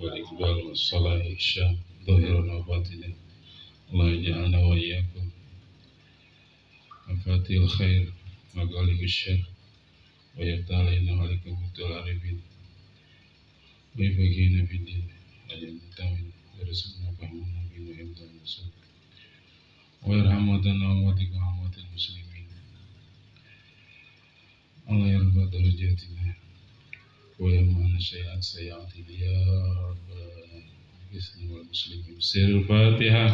والإقبال والصلاة الشام ظاهرا وباطنا. الله يجعلنا وإياكم مفاتيح الخير مغاليق الشر ويفتح علينا وعليكم فتوح العارفين ويفقهنا في الدين ويمتعنا ورزقنا فهمنا بما يمتع الرسول ويرحم موتانا وموتكم وموتى المسلمين. الله يرفع درجاتنا ويمنع سيئاتنا يا رب الإسلام والمسلمين. سر الفاتحة.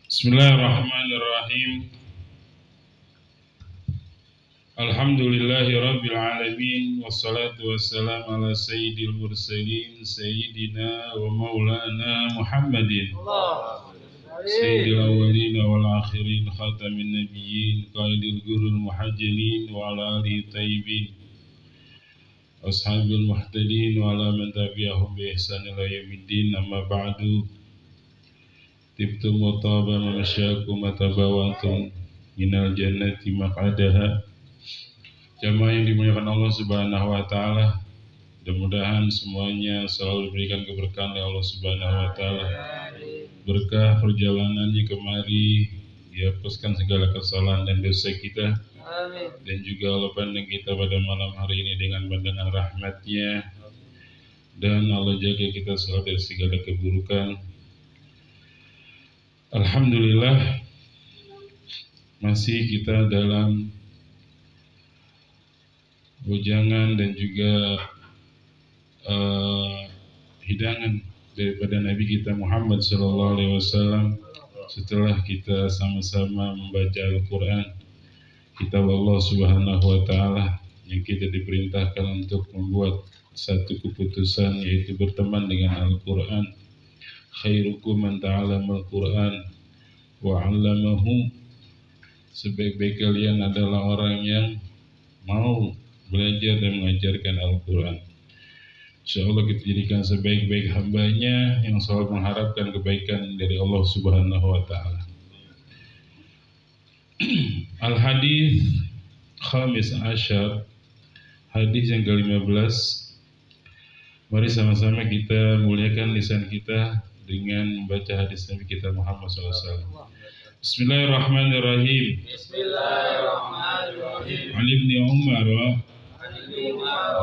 Bismillahirrahmanirrahim. Alhamdulillahi rabbil alamin wassalatu wassalamu ala sayyidil mursalin sayyidina wa maulana Muhammadin sayyidil awwalin wal akhirin khatamin nabiyyin qaidil gurul muhajjalin wa ala alihi tayyibin ashabil muhtadin wa ala man tabi'ahum bi ihsan ila yaumiddin. Amma ba'du. Tibtum wa taba mamasyakum wa tabawatum minal jannati maq'adaha. Jamaah yang dimuliakan Allah Subhanahu wa taala, mudah-mudahan semuanya selalu diberikan keberkahan oleh Allah Subhanahu wa taala. Berkah perjalanannya kemari, dihapuskan segala kesalahan dan dosa kita. Amin. Dan juga Allah pandang kita pada malam hari ini dengan pandangan rahmat-Nya, dan Allah jaga kita selalu dari segala keburukan. Alhamdulillah, masih kita dalam ujangan dan juga hidangan daripada Nabi kita Muhammad SAW. Setelah kita sama-sama membaca Al-Quran, kitab Allah Subhanahu wa taala, yang kita diperintahkan untuk membuat satu keputusan, yaitu berteman dengan Al-Quran. Khairukum man ta'allama al-Quran wa 'allamahu. Sebaik-baik kalian adalah orang yang mau belajar dan mengajarkan Al-Quran. InsyaAllah kita jadikan sebaik-baik hambanya yang selalu mengharapkan kebaikan dari Allah Subhanahu wa ta'ala. Al-Hadis Khamis Asyar, hadis yang ke-15. Mari sama-sama kita muliakan lisan kita dengan membaca hadis Nabi kita Muhammad SAW. Bismillahirrahmanirrahim. Bismillahirrahmanirrahim. An Ibni Umar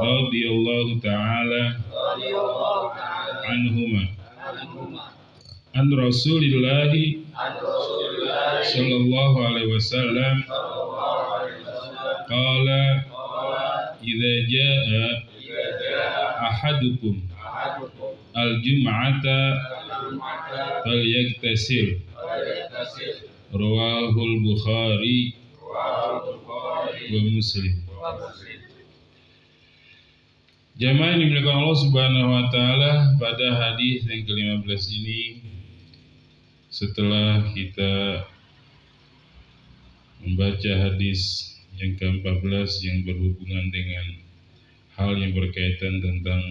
radhiyallahu ta'ala anhuma an Rasulillahi sallallahu alaihi wasallam qala idza jaa ahadukum al-jum'ata falyaktasil. Rawahul Bukhari wa Muslim. Jamaah yang dimuliakan Allah Subhanahu wa taala, pada hadis yang ke-15 ini, setelah kita membaca hadis yang ke-14 yang berhubungan dengan hal yang berkaitan tentang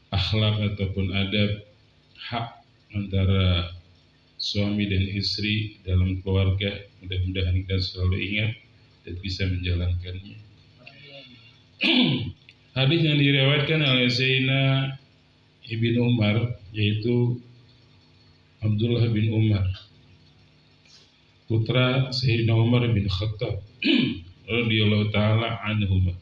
akhlak ataupun adab, hak antara suami dan istri dalam keluarga, mudah-mudahan kita selalu ingat dan bisa menjalankannya. Hadis yang diriwayatkan oleh Sayyidina Ibnu Umar, yaitu Abdullah bin Umar, putra Sayyidina Umar bin Khattab radhiyallahu ta'ala anhuma.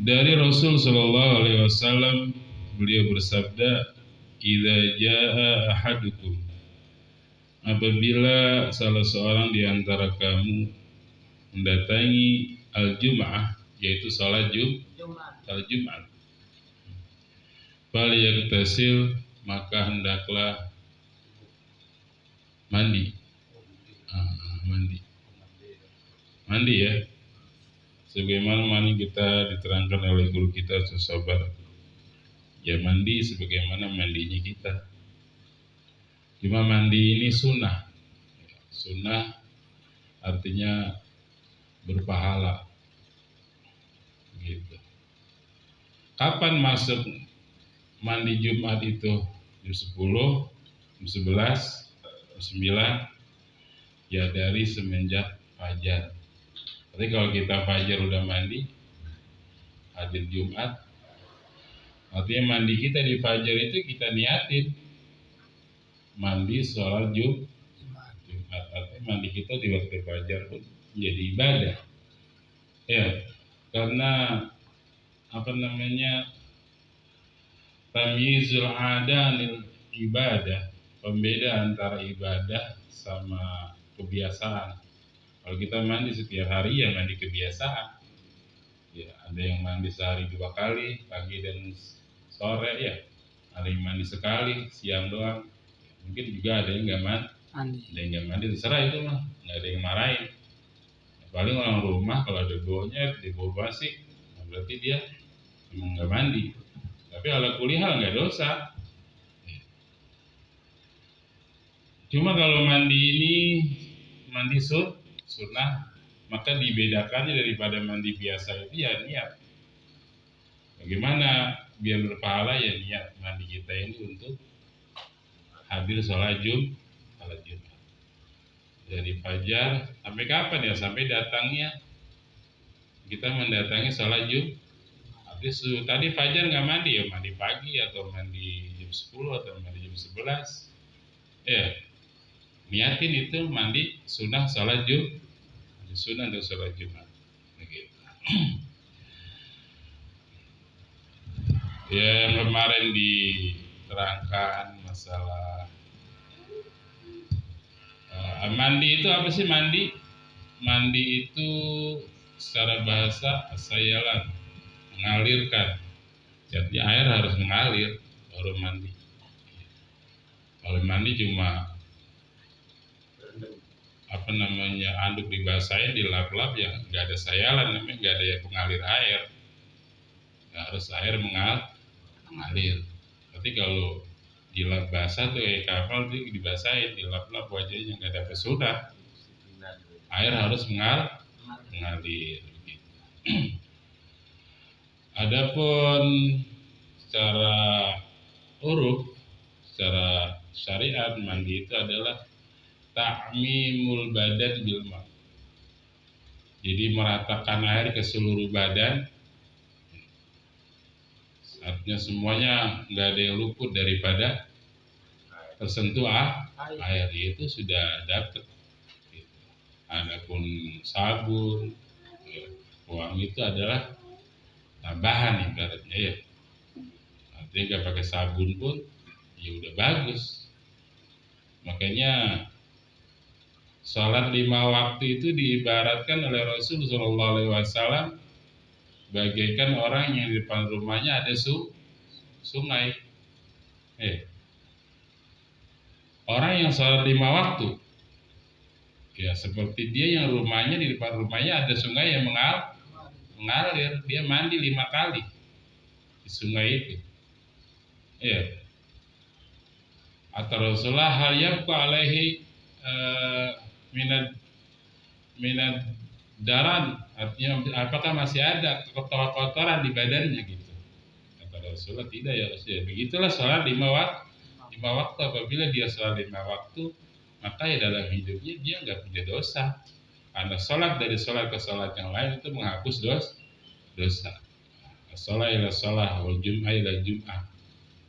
Dari Rasul sallallahu alaihi wasallam, beliau bersabda, idza jaa ahadukum, apabila salah seorang di antara kamu mendatangi al-jum'ah, yaitu salat Jumat, fal yaktasil, maka hendaklah mandi. Mandi ya, sebagaimana mandi kita diterangkan oleh guru kita Sabar. Ya, mandi sebagaimana mandinya kita. Cuma mandi ini sunnah. Sunnah artinya berpahala. Gitu. Kapan masuk mandi Jumat itu? Jam 10, jam 11, jam 9? Ya dari semenjak fajar. Tapi kalau kita fajar udah mandi, hadir Jumat, artinya mandi kita di fajar itu kita niatin mandi sholat Jumat. Artinya mandi kita di waktu fajar pun menjadi ibadah. Ya, karena tamyizul ada lil ibadah, pembeda antara ibadah sama kebiasaan. Kalau kita mandi setiap hari ya mandi kebiasaan. Ya, ada yang mandi sehari 2 kali, pagi dan sore ya. Ada yang mandi sekali, siang doang. Mungkin juga ada yang nggak mandi. Ada yang nggak mandi, terserah itu mah, nggak ada yang marahin. Paling orang rumah kalau ada baunya, di bau basi, berarti dia memang nggak mandi. Tapi ala kulihal nggak dosa. Cuma kalau mandi ini mandi sunnah, maka dibedakannya daripada mandi biasa itu ya niat. Bagaimana biar berpahala ya niat mandi kita ini untuk hadir sholat Jumat. Dari fajar sampai kapan ya? Sampai datangnya kita mendatangi sholat Jumat. Habis tadi fajar nggak mandi ya mandi pagi atau mandi jam 10 atau mandi jam 11. Ya, niatin itu mandi sunnah sholat Jumat. Sunnah untuk sholat Jumat. Begitu. Ya, yang kemarin diterangkan masalah mandi itu apa sih mandi? Mandi itu secara bahasa sayalan, mengalirkan. Jadi air harus mengalir baru mandi. Kalau mandi cuma anduk dibasahin, dilap-lap ya nggak ada sayalan, namanya nggak ada yang pengalir air. Nggak harus air mengalir. Tapi kalau dilap basah tuh kayak kapal tuh dibasahin, dilap-lap wajahnya nggak ada pesudar. Air harus mengalir. Gitu. Adapun secara uruf, secara syariat mandi itu adalah ta'mimul badan bil ma. Jadi meratakan air ke seluruh badan. Artinya semuanya nggak ada yang luput daripada tersentuh air, itu sudah dapat. Adapun sabun, wangi itu adalah tambahan ibaratnya ya. Artinya nggak pakai sabun pun ya udah bagus. Makanya sholat 5 waktu itu diibaratkan oleh Rasul Shallallahu Alaihi Wasallam bagaikan orang yang di depan rumahnya ada sungai. Orang yang sholat 5 waktu, ya seperti dia yang rumahnya di depan rumahnya ada sungai yang mengalir, dia mandi 5 kali di sungai itu. Atau Rasulullah hal yabqa alaihi minad daran, artinya apakah masih ada kotoran di badannya gitu. Kata Rasulullah tidak ya Rasulullah. Begitulah sholat 5 waktu. Apabila dia sholat 5 waktu, maka ya dalam hidupnya dia nggak punya dosa. Karena sholat dari sholat ke sholat yang lain itu menghapus dosa. Sholat ila sholat, wal jum'ah ila jum'ah.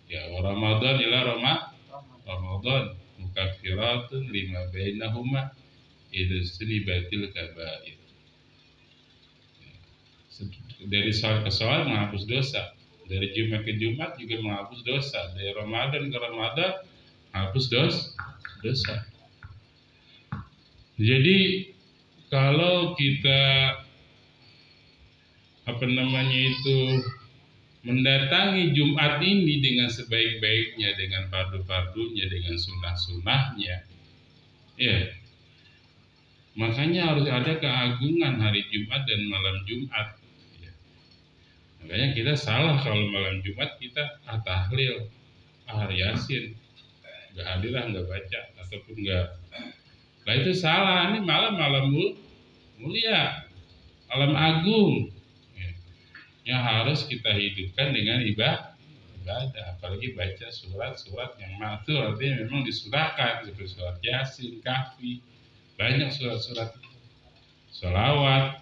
Ya, wa Ramadan ila Ramadan, mukaffiratun lima bainahuma idza sunibatil kabair. Dari sholat ke sholat menghapus dosa, dari Jumat ke Jumat juga menghapus dosa, dari Ramadan ke Ramadan menghapus dosa. Jadi kalau kita mendatangi Jumat ini dengan sebaik-baiknya, dengan fardu-fardunya, dengan sunnah-sunnahnya, ya, makanya harus ada keagungan hari Jumat dan malam Jumat. Ya. Makanya kita salah kalau malam Jumat kita tahlil, yasin. nggak hadir lah, nggak baca ataupun nggak. Nah itu salah. Ini malam mulia, malam agung, yang harus kita hidupkan dengan ibadah. Apalagi baca surat-surat yang matur, artinya memang disurahkan seperti surat Yasin, Kahfi, banyak surat-surat, sholawat.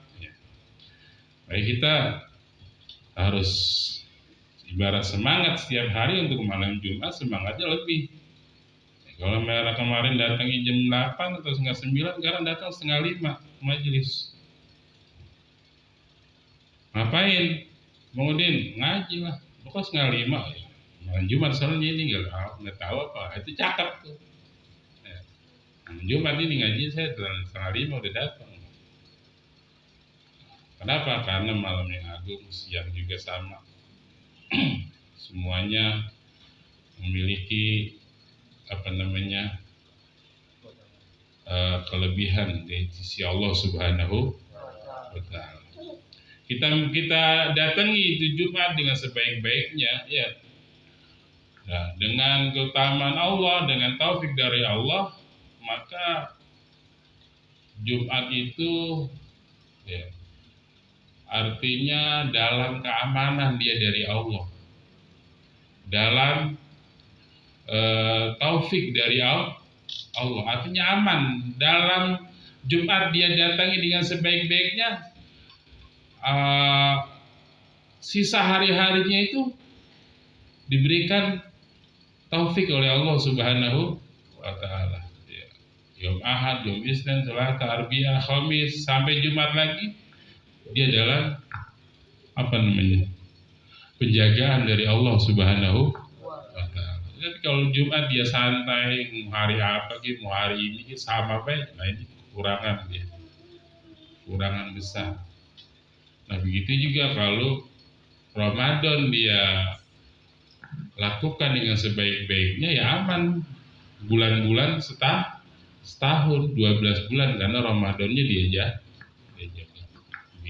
Baik, kita harus ibarat semangat setiap hari untuk malam Jumat, semangatnya lebih. Kalau mereka kemarin datangnya jam 8 atau setengah 9, sekarang datang setengah 5 majelis. Ngapain? Mengudin ngaji lah. Kok setengah 5 ya? Malam Jumat soalnya ini nggak tahu apa. Itu cakep tuh. Malam Jumat ini ngaji saya setengah 5 udah datang. Kenapa? Karena malam yang agung, siang juga sama. Semuanya memiliki kelebihan dari sisi Allah Subhanahu wa Ta'ala. Kita datangi itu Jumat dengan sebaik-baiknya, ya. Nah, dengan keutamaan Allah, dengan taufik dari Allah, maka Jumat itu, ya, artinya dalam keamanan dia dari Allah, dalam taufik dari Allah, artinya aman. Dalam Jumat dia datangi dengan sebaik-baiknya, sisa hari-harinya itu diberikan taufik oleh Allah Subhanahu wa Ta'ala. Yom Ahad, Yom Isnin, Selasa, Arba'ah, Khamis, sampai Jumat lagi dia dalam penjagaan dari Allah Subhanahu wa Ta'ala. Jadi kalau Jumat dia santai, mau hari apa gitu, mau hari ini sama baik. Nah ini kekurangan besar. Nah begitu juga kalau Ramadan dia lakukan dengan sebaik-baiknya, ya aman. Bulan-bulan setahun, 12 bulan, karena Ramadannya dia jaga.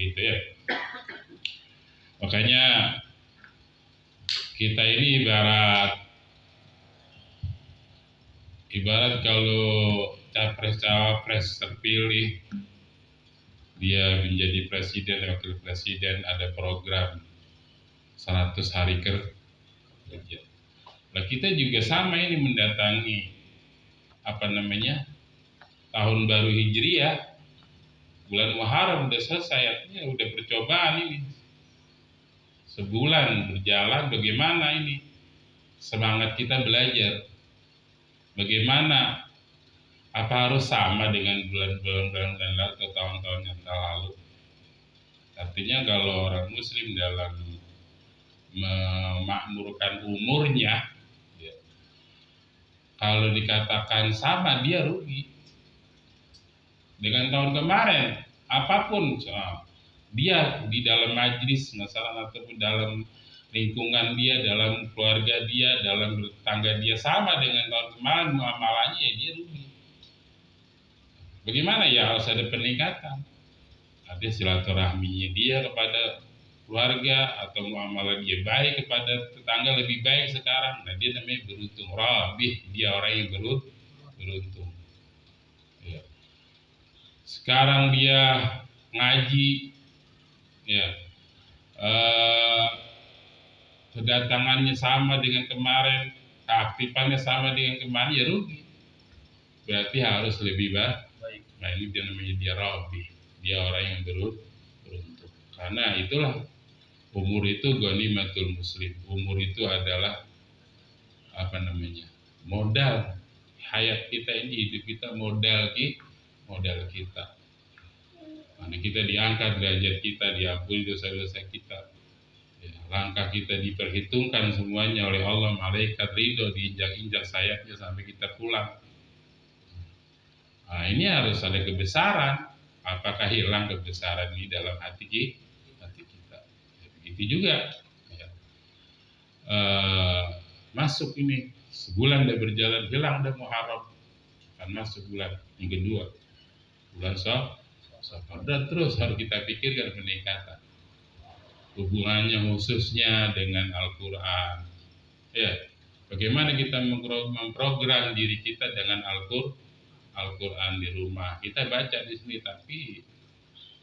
Gitu ya. Makanya kita ini ibarat kalau capres-cawapres terpilih, dia menjadi presiden, wakil presiden, ada program 100 hari kerja. Nah kita juga sama ini mendatangi tahun baru Hijriah, bulan Muharram udah selesai, artinya udah percobaan ini. Sebulan berjalan, bagaimana ini semangat kita belajar? Bagaimana? Apa harus sama dengan bulan-bulan lalu atau tahun-tahun yang lalu? Artinya kalau orang Muslim dalam memakmurkan umurnya, ya, kalau dikatakan sama, dia rugi. Dengan tahun kemarin, apapun dia di dalam majlis masalah ataupun dalam lingkungan dia, dalam keluarga dia, dalam tetangga dia sama dengan tahun kemarin, muamalahnya ya dia rugi. Bagaimana? Ya harus ada peningkatan. Ada silaturahminya dia kepada keluarga atau muamalah dia baik kepada tetangga lebih baik sekarang. Nah dia namanya beruntung. Rabih, dia orang yang beruntung. Ya. Sekarang dia ngaji, ya, kedatangannya sama dengan kemarin, keaktifannya sama dengan kemarin, ya rugi. Berarti harus lebih baik. Nah ini dia namanya dia Rabih, dia orang yang beruntung. Karena itulah umur itu ghanimatul muslim. Umur itu adalah modal hayat kita ini, hidup kita, modal kita. Karena kita diangkat derajat kita, diampuni dosa-dosa kita. Ya, langkah kita diperhitungkan semuanya oleh Allah, malaikat ridho, diinjak-injak sayapnya sampai kita pulang. Nah, ini harus ada kebesaran. Apakah hilang kebesaran ini dalam hati kita? Ya, begitu juga. Ya. Masuk ini sebulan udah berjalan, hilang udah Muharram, akan masuk bulan yang kedua, bulan Safar. Dan terus harus kita pikirkan peningkatan hubungannya khususnya dengan Al-Quran. Ya, Bagaimana kita memprogram diri kita dengan Al-Quran di rumah. Kita baca di sini, tapi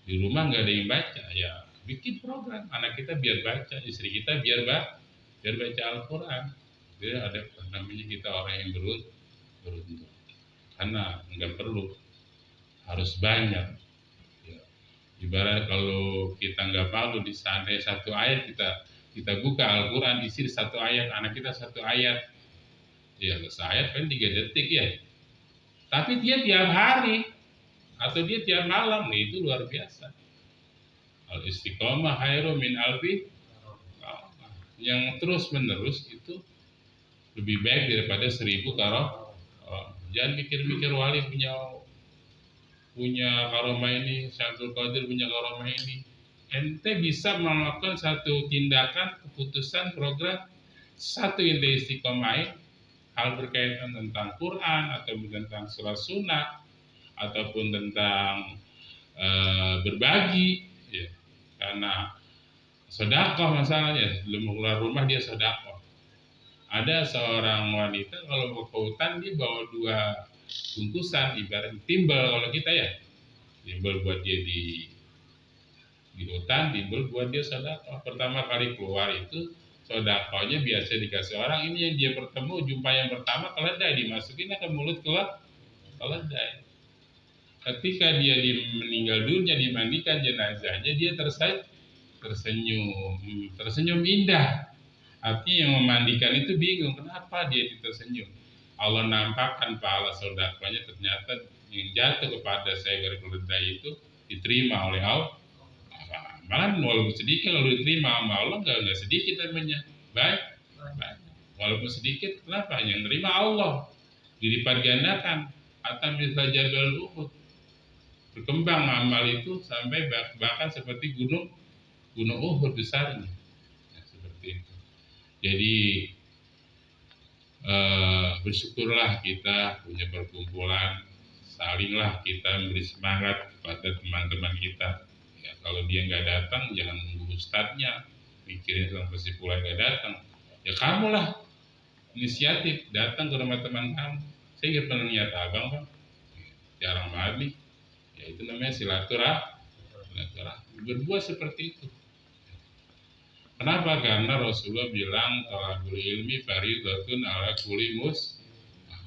di rumah nggak ada yang baca. Ya bikin program, anak kita biar baca, istri kita biar baca Al-Quran. Jadi ada namanya kita orang yang beruntung. Karena nggak perlu harus banyak. Ya. Ibarat kalau kita nggak malu di sana satu ayat kita buka Al-Quran isi satu ayat, anak kita satu ayat, ya ayat kan 3 detik ya. Tapi dia tiap hari atau dia tiap malam, nih itu luar biasa. Al-istiqomah khairu min alfi. Yang terus menerus itu lebih baik daripada 1000 karo. Jangan mikir-mikir wali punya karomah ini, Syaikhul Qadir punya karomah ini. Ente bisa melakukan satu tindakan, keputusan, program, satu ente istiqomahin, hal berkaitan tentang Quran atau tentang surah sunnah ataupun tentang berbagi, ya. Karena sedekah masalahnya, sebelum keluar rumah dia sedekah. Ada seorang wanita kalau mau ke hutan dia bawa 2 bungkusan, ibarat timbal kalau kita ya, timbal buat dia di hutan, timbal buat dia sedekah. Pertama kali keluar itu sedekahnya biasa dikasih orang, ini yang dia bertemu jumpa yang pertama keledai, dimasukin ke mulut keledai. Ketika dia meninggal dunia, dimandikan jenazahnya, dia tersenyum indah. Artinya yang memandikan itu bingung kenapa dia tersenyum. Allah nampakkan pahala sedekahnya, ternyata yang jatuh kepada seekor keledai itu diterima oleh Allah. Malah walaupun sedikit kalau diterima sama Allah nggak sedikit namanya, baik. Walaupun sedikit, kenapa? Yang terima Allah, dilipat gandakan. Atam misal Jabal Uhud, berkembang amal itu sampai bahkan seperti gunung Uhud besarnya. Ya, seperti itu. Jadi bersyukurlah kita punya perkumpulan, salinglah kita memberi semangat kepada teman-teman kita. Ya, kalau dia nggak datang, jangan nunggu ustadznya mikirin sampai si pulang nggak datang. Ya kamulah inisiatif datang ke rumah teman kamu. Saya nggak pernah niat abang, Bang. Jarang banget nih. Ya itu namanya silaturahmi. Berbuat seperti itu. Kenapa? Karena Rasulullah bilang talabul ilmi fardhatun ala kulli muslim.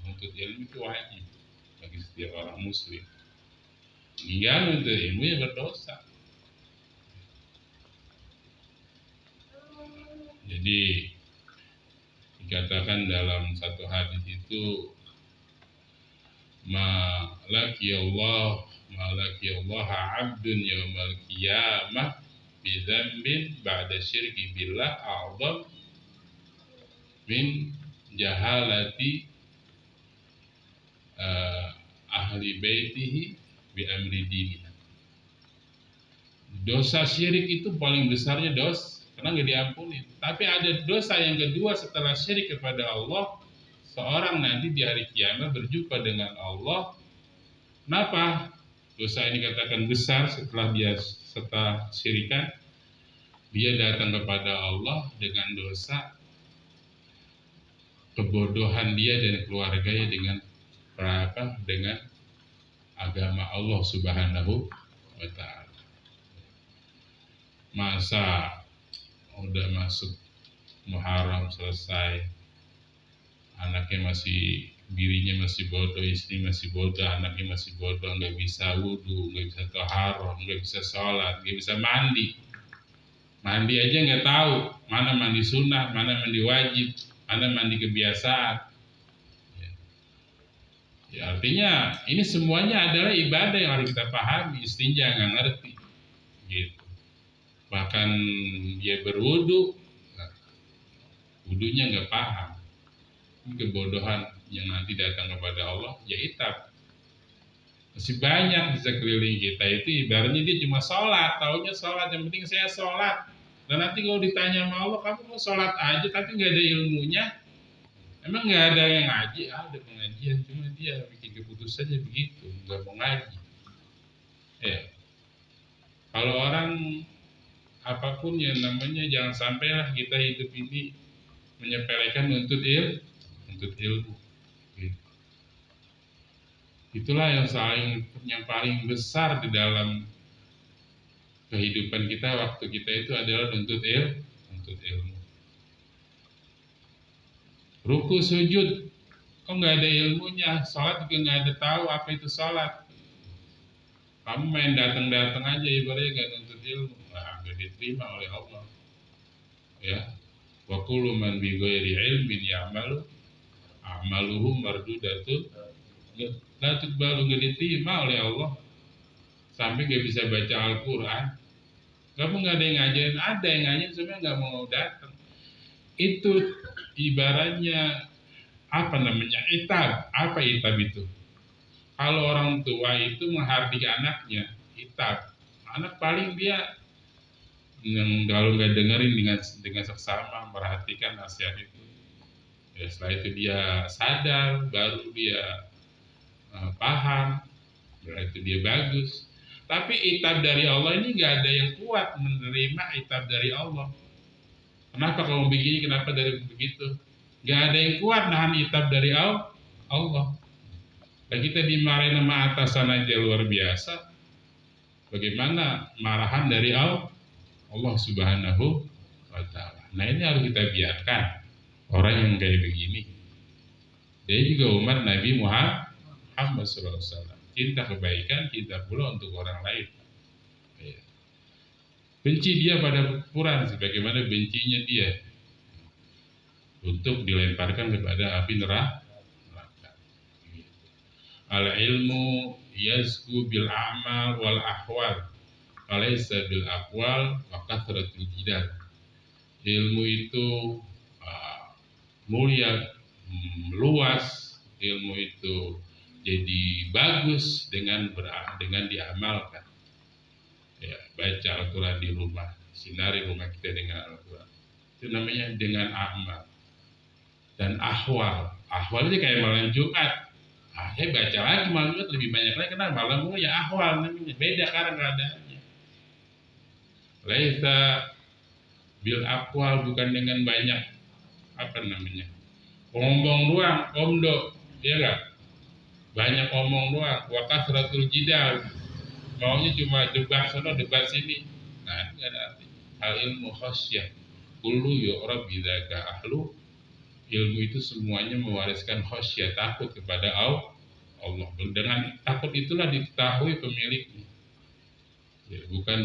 Menuntut ilmu itu wajib bagi setiap orang muslim. Dia menuntut ilmu ya berdosa. Jadi dikatakan dalam satu hadis itu malaki Allah 'abdun yaumal qiyamah bidzambin ba'da syirki billah a'zam min jahalati ahli baitihi bi amri dinihi. Dosa syirik itu paling besarnya dosa karena nggak diampuni. Tapi ada dosa yang kedua setelah syirik kepada Allah, seorang nanti di hari kiamat berjumpa dengan Allah. Kenapa dosa ini katakan besar? Setelah syirikan, dia datang kepada Allah dengan dosa kebodohan dia dan keluarganya dengan agama Allah Subhanahu wa ta'ala. Masa udah masuk Muharram selesai, anaknya dirinya masih bodoh, istri masih bodoh, anaknya masih bodoh, nggak bisa wudu, nggak bisa taharah, nggak bisa sholat, nggak bisa mandi aja nggak tahu mana mandi sunnah, mana mandi wajib, mana mandi kebiasaan. Ya, artinya ini semuanya adalah ibadah yang harus kita pahami. Istinja nggak ngerti, gitu. Bahkan dia berwudu, wudunya nggak paham. Ini kebodohan yang nanti datang kepada Allah, ya itab. Masih banyak di sekeliling kita itu ibaratnya dia cuma sholat, taunya sholat, yang penting saya sholat. Dan nanti kalau ditanya sama Allah, kamu mau sholat aja tapi nggak ada ilmunya, emang nggak ada yang ngaji? Ada pengajian, cuma dia bikin keputusannya begitu, nggak mau ngaji. Ya, kalau orang apapun yang namanya, jangan sampailah kita hidup ini menyepelekan menuntut menuntut ilmu. Gitu. Itulah yang paling besar di dalam kehidupan kita waktu kita itu adalah menuntut ilmu. Ruku sujud, kok nggak ada ilmunya? Sholat juga nggak ada tahu apa itu sholat. Kamu main datang aja ibaratnya nggak nuntut ilmu, nggak diterima oleh Allah. Ya, wa kullu man bi ghairi ilmin ya'malu a'maluhu mardudatun la tuqbalu, nggak diterima oleh Allah. Sampai nggak bisa baca Al-Quran. Kamu nggak ada yang ngajarin, ada yang ngajarin sebenarnya nggak mau datang. Itu ibaratnya itab. Apa itab itu? Kalau orang tua itu menghardik anaknya, itab. Anak paling dia kalau nggak dengerin dengan seksama, merhatikan nasihat itu. Ya, setelah itu dia sadar, baru dia paham, setelah itu dia bagus. Tapi itab dari Allah ini nggak ada yang kuat menerima itab dari Allah. Kenapa kamu begini? Kenapa dari begitu? Nggak ada yang kuat nahan itab dari Allah. Dan kita dimarahin sama atasan aja luar biasa. Bagaimana marahan dari Allah Subhanahu wa Ta'ala. Nah, ini harus kita biarkan orang yang kayak begini. Dia juga umat Nabi Muhammad SAW. Cinta kebaikan, cinta pula untuk orang lain. Ya. Benci dia pada kekufuran sebagaimana bencinya dia untuk dilemparkan kepada api neraka. Al-ilmu yazku bil a'mal wal ahwal walaysa bil aqwal wa kathratul jidal. Ilmu itu mulia, luas. Ilmu itu jadi bagus dengan diamalkan. Ya, baca Al-Quran di rumah, sinari rumah kita dengan Al-Quran. Itu namanya dengan amal. Dan ahwal. Ahwal itu kayak malam Jumat. Saya baca lagi malam Jumat lebih banyak lagi, karena malam ya ahwal namanya. Beda karena keadaannya. Laisa bil aqwal, bukan dengan banyak ngomong doang, omdo, ya enggak? Banyak omong doang, wa kasratul jidal. Maunya cuma debat sana, debat sini. Nah, itu ada arti. Al ilmu khasyah. Kullu yu'rab bidzaka ahlu. Ilmu itu semuanya mewariskan khasyah, takut kepada Allah. Dengan takut itulah diketahui pemiliknya. Ya, bukan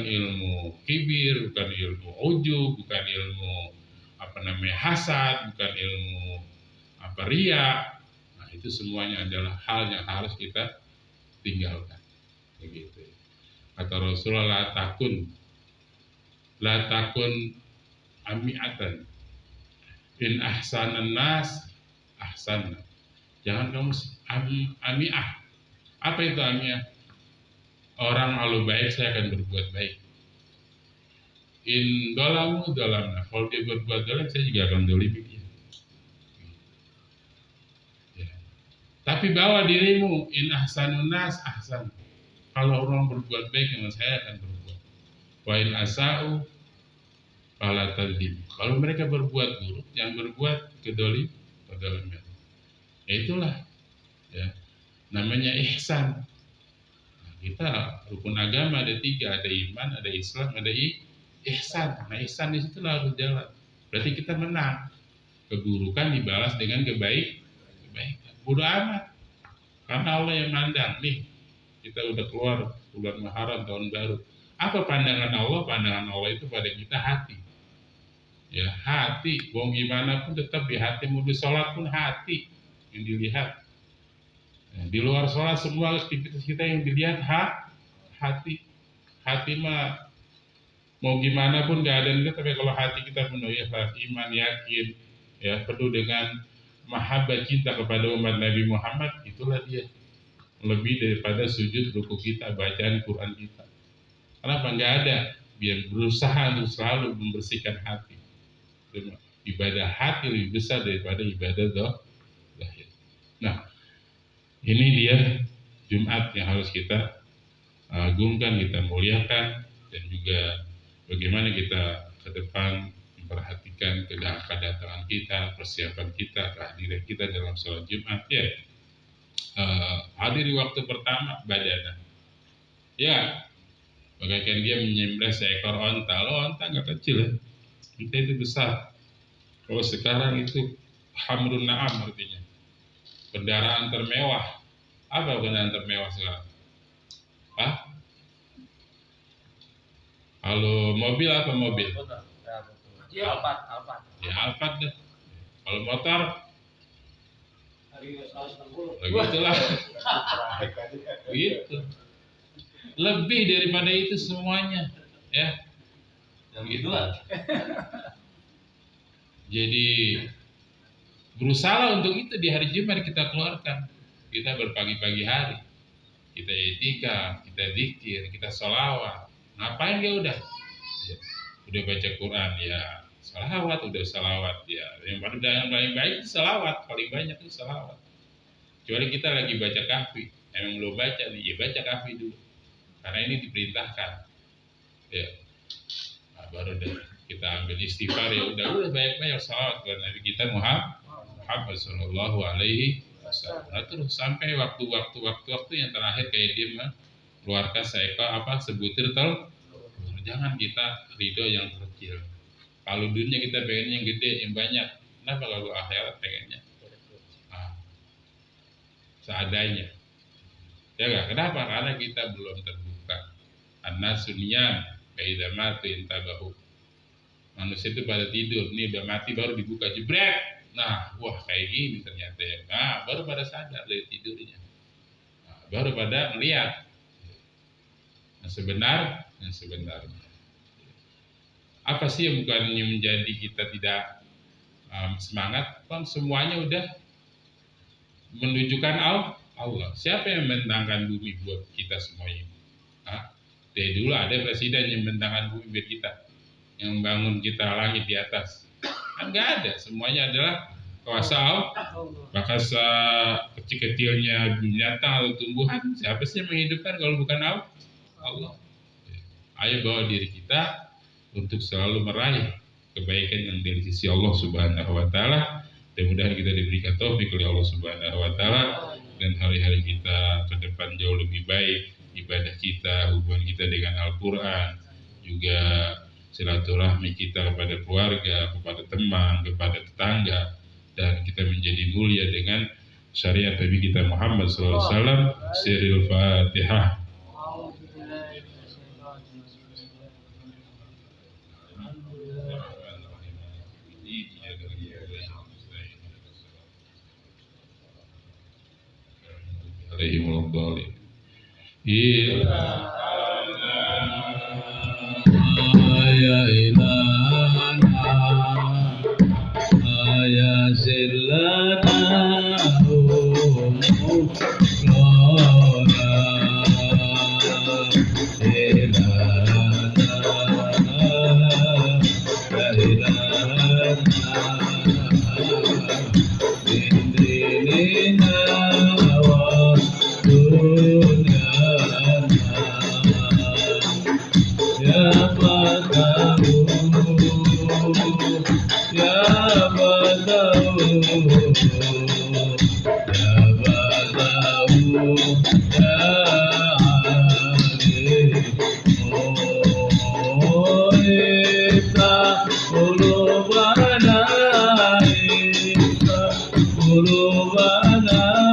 ilmu kibir, bukan ilmu ujub, bukan ilmu hasad, bukan ilmu riya. Nah, itu semuanya adalah hal yang harus kita tinggalkan. Begitu. Kata Rasulullah, la takun ami'atan. In ahsanan nas ahsanna. Jangan kamu ami'ah. Apa itu ami'ah? Orang malu baik, saya akan berbuat baik. In dolamu dolamna. Kalau dia berbuat dolam, saya juga akan dolimi dia. Ya. Tapi bawa dirimu, in ahsanun nas ahsan. Kalau orang berbuat baik dengan saya akan berbuat. Wa in asa'u fala tadzim. Kalau mereka berbuat buruk, yang berbuat kedoliman. Itulah ya, namanya ihsan. Nah, kita rukun agama ada 3, ada iman, ada Islam, ada ihsan. Nah, ihsan di situ harus jalan. Berarti kita menang. Keburukan dibalas dengan kebaikan. Bodoh amat. Karena Allah yang mandang nih. Kita udah keluar bulan Muharram, tahun baru. Apa pandangan Allah? Pandangan Allah itu pada kita hati. Ya, hati. Mau gimana pun tetap di hati. Mau di sholat pun hati yang dilihat. Ya, di luar sholat semua aktivitas kita yang dilihat hati. Hati mah mau gimana pun gak ada yang lihat, tapi kalau hati kita penuh ikhlas, iman, yakin, ya penuh dengan mahabbah, cinta kepada umat Nabi Muhammad, itulah dia. Lebih daripada sujud ruku kita, bacaan Quran kita. Kenapa? Nggak ada. Biar berusaha untuk selalu membersihkan hati. Ibadah hati lebih besar daripada ibadah zahir. Nah, ini dia Jumat yang harus kita agungkan, kita muliakan, dan juga bagaimana kita ke depan memperhatikan kedatangan kita, persiapan kita, kehadiran kita dalam sholat Jumat ya. Hadir di waktu pertama badana. Ya, bagaikan dia menyembelih seekor onta. Lo onta nggak kecil ya, onta itu besar. Kalau sekarang itu hamrun na'am artinya kendaraan termewah. Apa kendaraan termewah sekarang? Kalau mobil apa mobil? Alphard. Ya Alphard deh. Kalau motor? Begitulah. Gitu. Lebih daripada itu semuanya, ya. Begitulah. Jadi berusaha untuk itu di hari Jumat kita keluarkan. Kita berpagi-pagi hari. Kita etika, kita zikir, kita sholawat. Ngapain dia udah? Ya, udah baca Quran ya, sholawat ya. Yang paling baik itu sholawat, paling banyak itu sholawat. Kecuali kita lagi baca kahfi, emang belum baca nih, ya baca kahfi dulu. Karena ini diperintahkan. Ya, nah, baru deh kita ambil istighfar ya udah banyak sholawat kepada Nabi kita Muhammad Sallallahu Alaihi Wasallam. Nah, terus sampai waktu yang terakhir kayak dia keluarkan sebutir telur. Jangan kita ridho yang kecil. Kalau dunia kita pengennya yang gede, yang banyak. Kenapa kalau akhirat pengennya seadanya? Ya gak? Kenapa? Karena kita belum terbuka. An-nasu niyam kaidah mati intabahu. Manusia itu pada tidur, nih udah mati baru dibuka jebret. Nah, wah kayak gini ternyata ya. Nah, baru pada sadar dari tidurnya. Nah, baru pada melihat yang sebenarnya. Apa sih yang bukannya menjadi kita tidak semangat? Kan semuanya udah menunjukkan Allah. Siapa yang membentangkan bumi buat kita semuanya? Dari dulu ada presiden yang membentangkan bumi buat kita, yang bangun kita langit di atas. Kan nggak ada. Semuanya adalah kuasa Allah. Maka kecil-kecilnya binatang atau tumbuhan, siapa sih yang menghidupkan kalau bukan Allah? Ayo bawa diri kita untuk selalu meraih kebaikan yang dari sisi Allah Subhanahu wa taala. Mudah-mudahan kita diberikan taufik oleh Allah Subhanahu wa taala dan hari-hari kita ke depan jauh lebih baik, ibadah kita, hubungan kita dengan Al-Qur'an, juga silaturahmi kita kepada keluarga, kepada teman, kepada tetangga, dan kita menjadi mulia dengan syariat Nabi kita Muhammad sallallahu alaihi wasallam. Siril Fatihah. Alaihimul dhalim. Ya ilana ya zillana Guru Bana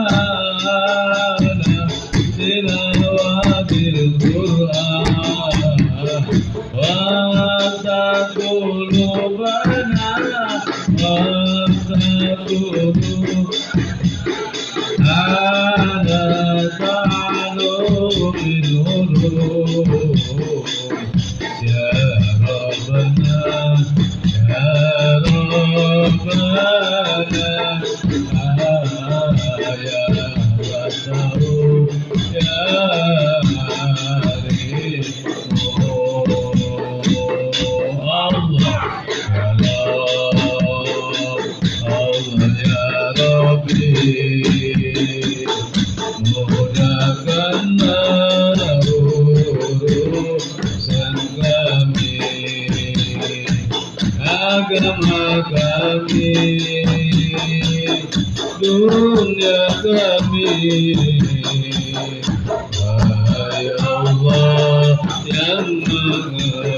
Wahai Allah yang mengetahui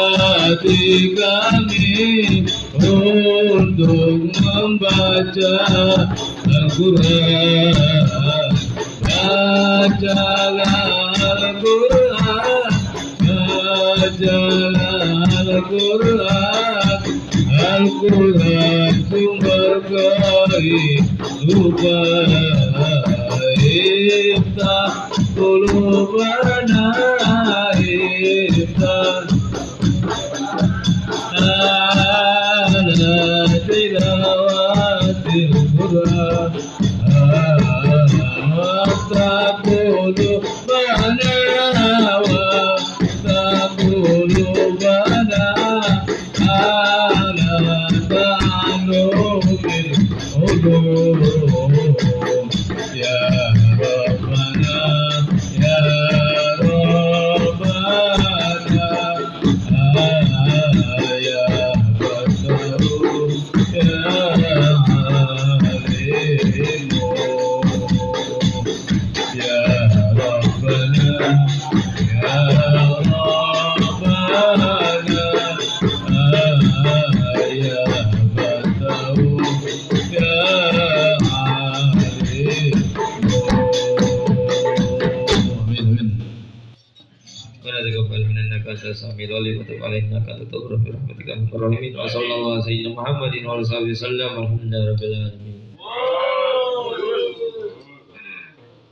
hati kami untuk membaca Al-Quran. Bacalah Al-Quran, bacalah Al-Quran, Al-Quran sumber kehidupan. Iftah qulubana, iftah ala tilawatil Quran. Taqulubana wa taqulubana ala ta'alumil ulum. Ya Rabbana, ya Rabbana, ya Basaru, ya Alimu. Ya Rabbana, ya Rabbana, ya Basaru, ya ولا تقبل منا انك انت السميع العليم وتب علينا انك انت التواب الرحيم برحمتك يا ارحم الراحمين وصلى الله على سيدنا محمد وعلى اله وصحبه وسلم والحمد لله رب العالمين.